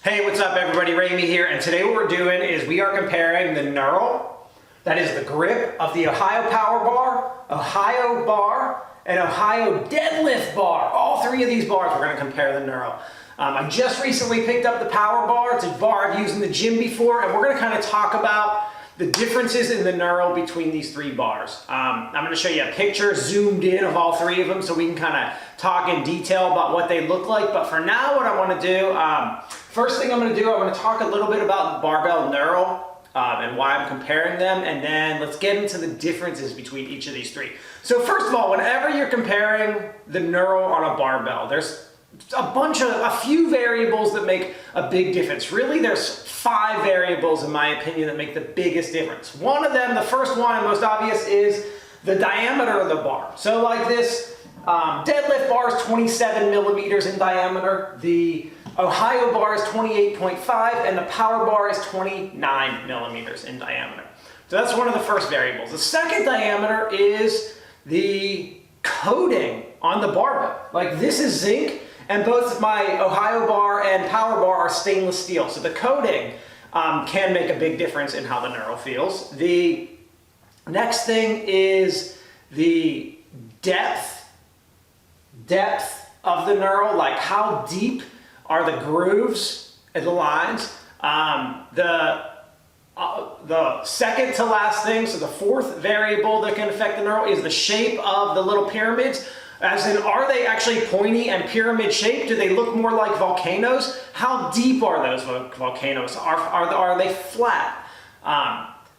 Hey, what's up everybody? Ramey here, and today what we're doing is we are comparing the knurl, that is the grip of the Ohio Power Bar, Ohio Bar, and Ohio Deadlift Bar. All three of these bars we're going to compare the knurl. I just recently picked up the Power Bar. It's a bar I've used in the gym before, and we're going to kind of talk about the differences in the knurl between these three bars. I'm going to show you a picture zoomed in of all three of them so we can kind of talk in detail about what they look like. But for now, what I want to do, first thing I'm going to do, I'm going to talk a little bit about barbell knurl and why I'm comparing them, and then let's get into the differences between each of these three. So first of all, whenever you're comparing the knurl on a barbell, there's a few variables that make a big difference. Really, there's 5 variables in my opinion that make the biggest difference. One of them, the first one and most obvious, is the diameter of the bar. So like this deadlift bar is 27 millimeters in diameter, the Ohio bar is 28.5, and the power bar is 29 millimeters in diameter. So that's one of the first variables. The second diameter is the coating on the barbell. Like this is zinc, and both my Ohio bar and power bar are stainless steel. So the coating can make a big difference in how the knurl feels. The next thing is the depth of the knurl, like how deep are the grooves and the lines. The second to last thing, so the fourth variable that can affect the knurl, is the shape of the little pyramids. As in, are they actually pointy and pyramid shaped? Do they look more like volcanoes? How deep are those volcanoes? Are they flat?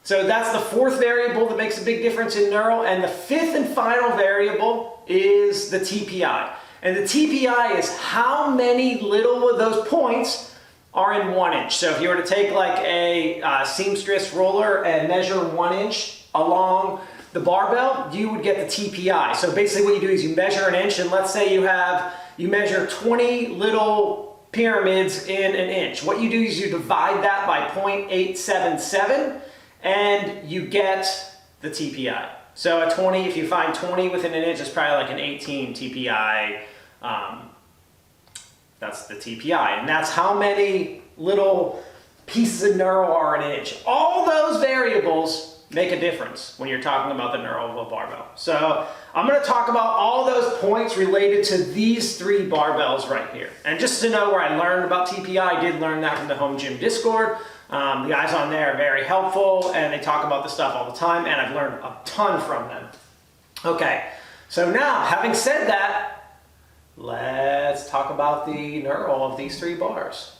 So that's the fourth variable that makes a big difference in knurl. And the fifth and final variable is the TPI. And the TPI is how many little of those points are in 1 inch. So if you were to take like a seamstress roller and measure 1 inch along the barbell, you would get the TPI. So basically what you do is you measure an inch, and let's say you measure 20 little pyramids in an inch. What you do is you divide that by 0.877 and you get the TPI. So a 20, if you find 20 within an inch, it's probably like an 18 TPI. That's the TPI, and that's how many little pieces of knurl are in an inch. All those variables make a difference when you're talking about the knurl of a barbell. So I'm going to talk about all those points related to these three barbells right here. And just to know where I learned about TPI, I did learn that from the Home Gym Discord. The guys on there are very helpful, and they talk about this stuff all the time, and I've learned a ton from them. Okay, so now, having said that, let's talk about the knurl of these three bars.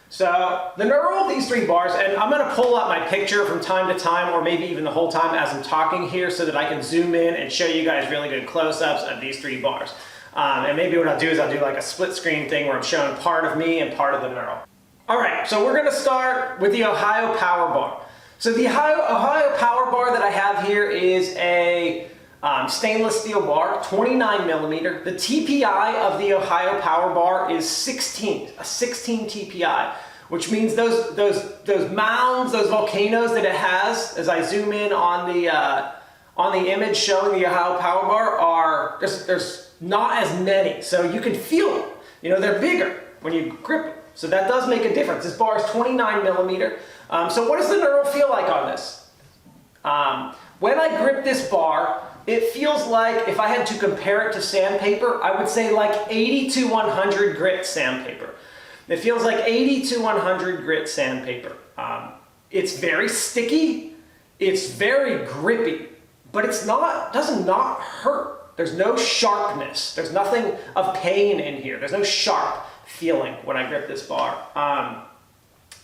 So the knurl of these three bars, and I'm going to pull up my picture from time to time, or maybe even the whole time as I'm talking here, so that I can zoom in and show you guys really good close-ups of these three bars. And maybe what I'll do is I'll do like a split screen thing where I'm showing part of me and part of the knurl. All right, so we're going to start with the Ohio Power Bar. So the Ohio Power Bar that I have here is a stainless steel bar, 29 millimeter. The TPI of the Ohio Power Bar is 16 TPI, which means those mounds, those volcanoes that it has, as I zoom in on the image showing the Ohio Power Bar, are there's not as many, so you can feel them. You know, they're bigger when you grip them, so that does make a difference. This bar is 29 millimeter. So what does the knurl feel like on this? When I grip this bar, it feels like, if I had to compare it to sandpaper, I would say like 80 to 100 grit sandpaper. It feels like 80 to 100 grit sandpaper. It's very sticky, it's very grippy, but does not hurt. There's no sharpness. There's nothing of pain in here. There's no sharp feeling when I grip this bar.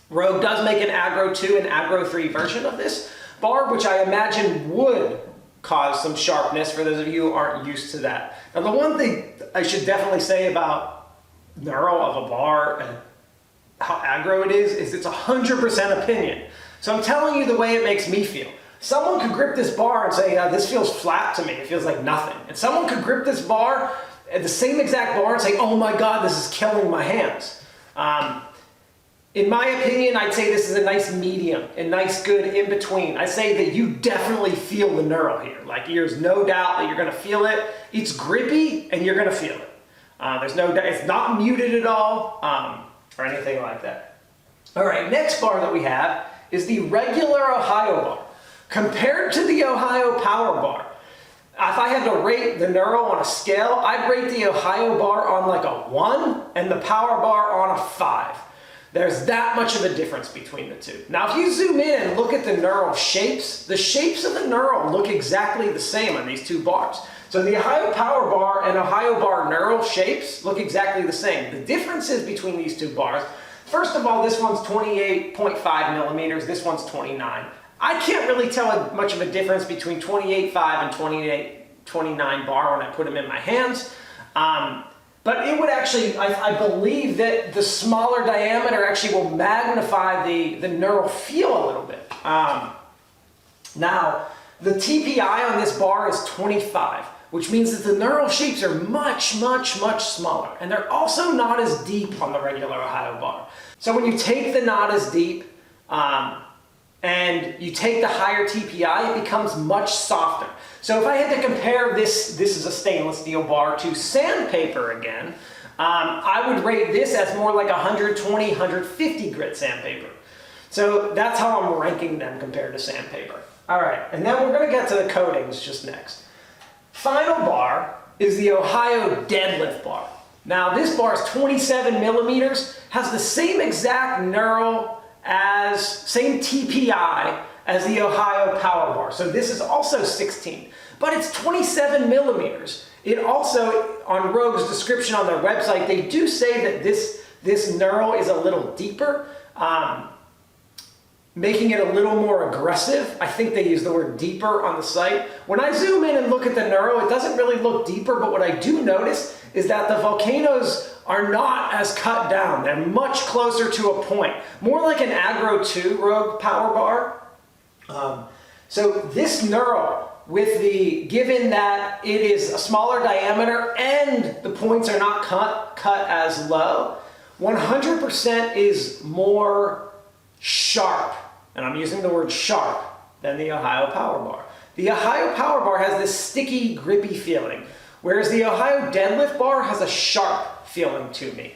Rogue does make an Agro 2 and Agro 3 version of this bar, which I imagine would cause some sharpness for those of you who aren't used to that. Now, the one thing I should definitely say about knurl of a bar and how aggro it is it's 100% opinion. So I'm telling you the way it makes me feel. Someone could grip this bar and say, this feels flat to me, it feels like nothing. And someone could grip this bar, the same exact bar, and say, oh my God, this is killing my hands. In my opinion, I'd say this is a nice medium, a nice good in between. I say that you definitely feel the knurl here. Like, there's no doubt that you're going to feel it. It's grippy and you're going to feel it. There's no doubt. It's not muted at all. or anything like that. All right, next bar that we have is the regular Ohio bar. Compared to the Ohio Power Bar, if I had to rate the Knurl on a scale, I'd rate the Ohio bar on like a 1 and the Power Bar on a 5. There's that much of a difference between the two. Now, if you zoom in and look at the Knurl shapes, the shapes of the Knurl look exactly the same on these two bars. So the Ohio Power Bar and Ohio Bar Knurl shapes look exactly the same. The differences between these two bars, first of all, this one's 28.5 millimeters, this one's 29. I can't really tell much of a difference between 28.5 and 29 bar when I put them in my hands. But it would actually, I believe that the smaller diameter actually will magnify the Knurl feel a little bit. Now, the TPI on this bar is 25, which means that the Knurl shapes are much, much, much smaller. And they're also not as deep on the regular Ohio bar. So when you take the not as deep, and you take the higher TPI, it becomes much softer. So if I had to compare this is a stainless steel bar, to sandpaper again, I would rate this as more like 120, 150 grit sandpaper. So that's how I'm ranking them compared to sandpaper. All right, and then we're gonna get to the coatings just next. Final bar is the Ohio Deadlift bar. Now this bar is 27 millimeters, has the same exact knurl same TPI as the Ohio Power Bar. So this is also 16, but it's 27 millimeters. It also, on Rogue's description on their website, they do say that this knurl is a little deeper, making it a little more aggressive. I think they use the word deeper on the site. When I zoom in and look at the knurl, it doesn't really look deeper, but what I do notice is that the volcanoes are not as cut down. They're much closer to a point. More like an Agro 2 Rogue Power Bar. So this knurl, given that it is a smaller diameter and the points are not cut as low, 100% is more sharp, and I'm using the word sharp, than the Ohio Power Bar. The Ohio Power Bar has this sticky, grippy feeling, whereas the Ohio Deadlift Bar has a sharp feeling to me.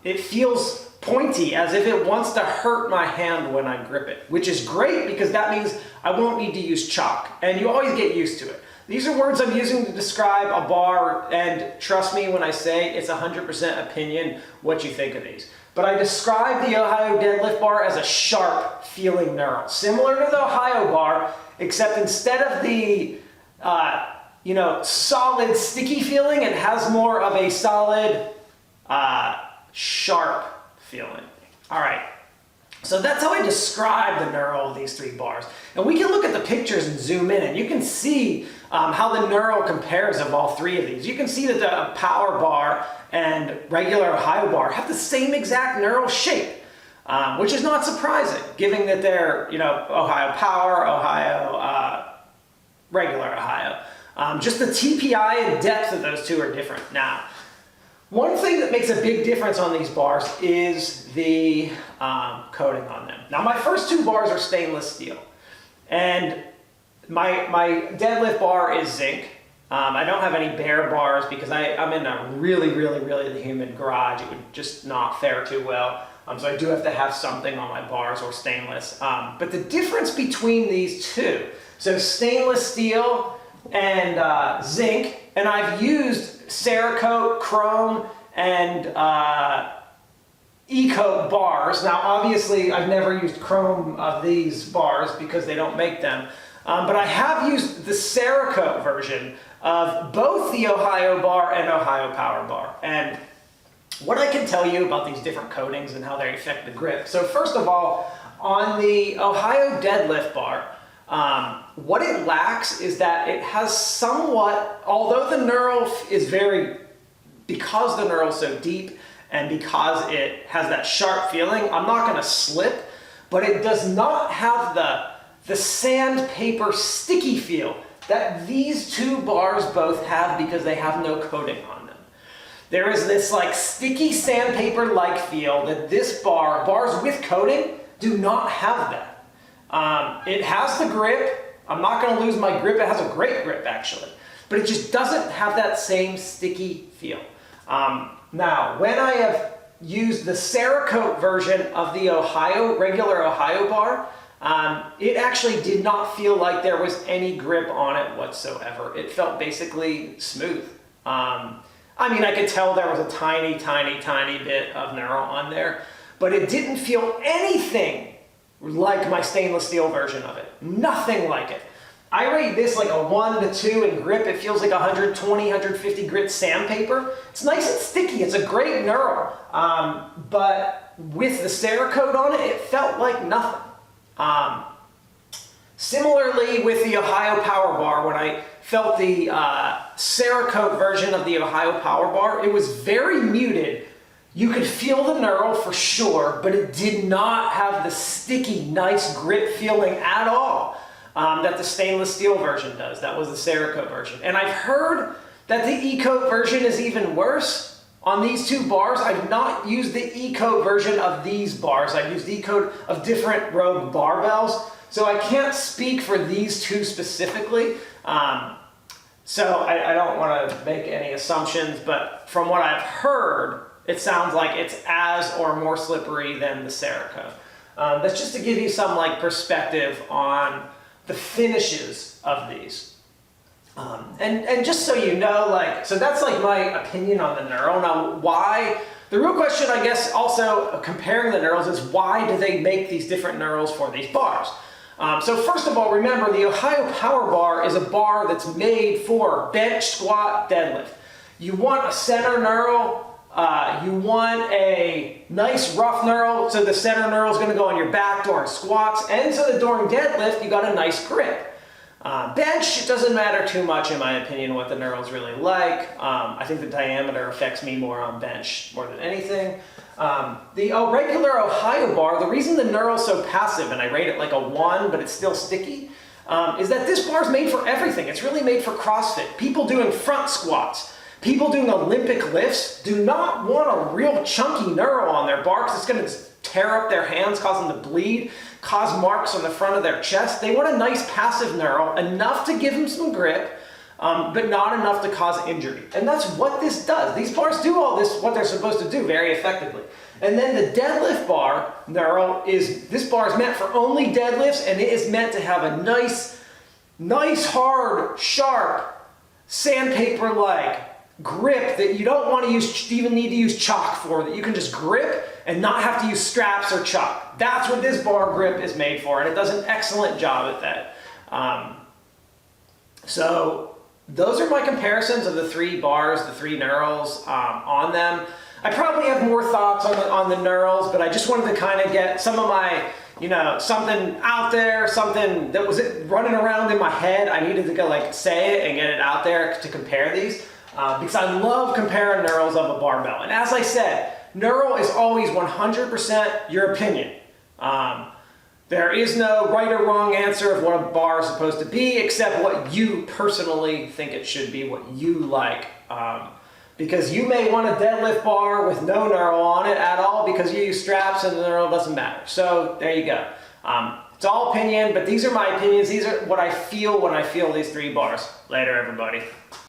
It feels pointy, as if it wants to hurt my hand when I grip it, which is great because that means I won't need to use chalk, and you always get used to it. These are words I'm using to describe a bar, and trust me when I say it's 100% opinion what you think of these. But I describe the Ohio Deadlift Bar as a sharp feeling knurl, similar to the Ohio Bar, except instead of the solid sticky feeling, it has more of a solid sharp feeling. All right, so that's how I describe the knurl of these three bars. And we can look at the pictures and zoom in, and you can see how the knurl compares of all three of these. You can see that the Power Bar and regular Ohio Bar have the same exact knurl shape, which is not surprising, given that they're Ohio Power, Ohio regular Ohio. Just the TPI and depth of those two are different. Now, one thing that makes a big difference on these bars is the coating on them. Now, my first two bars are stainless steel, and my deadlift bar is zinc. I don't have any bare bars because I'm in a really, really, really humid garage. It would just not fare too well. So I do have to have something on my bars or stainless. But the difference between these two, so stainless steel and zinc, and I've used Cerakote, chrome, and E-coat bars. Now obviously I've never used chrome of these bars because they don't make them, but I have used the Cerakote version of both the Ohio Bar and Ohio Power Bar. And what I can tell you about these different coatings and how they affect the grip. So first of all, on the Ohio Deadlift Bar, what it lacks is that it has somewhat, although the knurl is because the knurl is so deep and because it has that sharp feeling, I'm not going to slip, but it does not have the sandpaper sticky feel that these two bars both have because they have no coating on them. There is this like sticky sandpaper-like feel that this bars with coating do not have that. It has the grip. I'm not going to lose my grip. It has a great grip actually, but it just doesn't have that same sticky feel. Now, when I have used the Cerakote version of the regular Ohio bar, it actually did not feel like there was any grip on it whatsoever. It felt basically smooth. I mean, I could tell there was a tiny, tiny, tiny bit of knurl on there, but it didn't feel anything like my stainless steel version of it. Nothing like it. I rate this like a 1 to 2 in grip. It feels like 120, 150 grit sandpaper. It's nice and sticky. It's a great knurl. But with the Cerakote on it, it felt like nothing. Similarly with the Ohio Power Bar, when I felt the Cerakote version of the Ohio Power Bar, it was very muted. You could feel the knurl for sure, but it did not have the sticky, nice grip feeling at all that the stainless steel version does. That was the Cerakote version. And I've heard that the E-Coat version is even worse on these two bars. I've not used the E-Coat version of these bars. I've used E-Coat of different Rogue barbells. So I can't speak for these two specifically. So I don't want to make any assumptions, but from what I've heard, it sounds like it's as or more slippery than the Cerakote. That's just to give you some like perspective on the finishes of these. And just so you know, like, so that's like my opinion on the knurl. Now, why? The real question, I guess, also comparing the knurls is why do they make these different knurls for these bars? So first of all, remember the Ohio Power Bar is a bar that's made for bench, squat, deadlift. You want a center knurl. You want a nice rough knurl, so the center knurl is going to go on your back during squats, and so that during deadlift you got a nice grip. Bench, it doesn't matter too much in my opinion what the knurl is really like. I think the diameter affects me more on bench more than anything. The regular Ohio bar, the reason the knurl is so passive, and I rate it like a 1, but it's still sticky, is that this bar is made for everything. It's really made for CrossFit. People doing front squats, people doing Olympic lifts do not want a real chunky knurl on their bar because it's going to tear up their hands, cause them to bleed, cause marks on the front of their chest. They want a nice passive knurl, enough to give them some grip, but not enough to cause injury. And that's what this does. These bars do all this, what they're supposed to do, very effectively. And then the deadlift bar knurl this bar is meant for only deadlifts, and it is meant to have a nice, hard, sharp, sandpaper-like grip that you don't want to even need to use chalk for, that you can just grip and not have to use straps or chalk. That's what this bar grip is made for, and it does an excellent job at that. So those are my comparisons of the three bars, the three knurls on them. I probably have more thoughts on the knurls, but I just wanted to kind of get some of my, something out there, something that was running around in my head. I needed to go like say it and get it out there to compare these. Because I love comparing knurls of a barbell. And as I said, knurl is always 100% your opinion. There is no right or wrong answer of what a bar is supposed to be, except what you personally think it should be, what you like. Because you may want a deadlift bar with no knurl on it at all because you use straps and the knurl doesn't matter. So there you go. It's all opinion, but these are my opinions. These are what I feel when I feel these three bars. Later, everybody.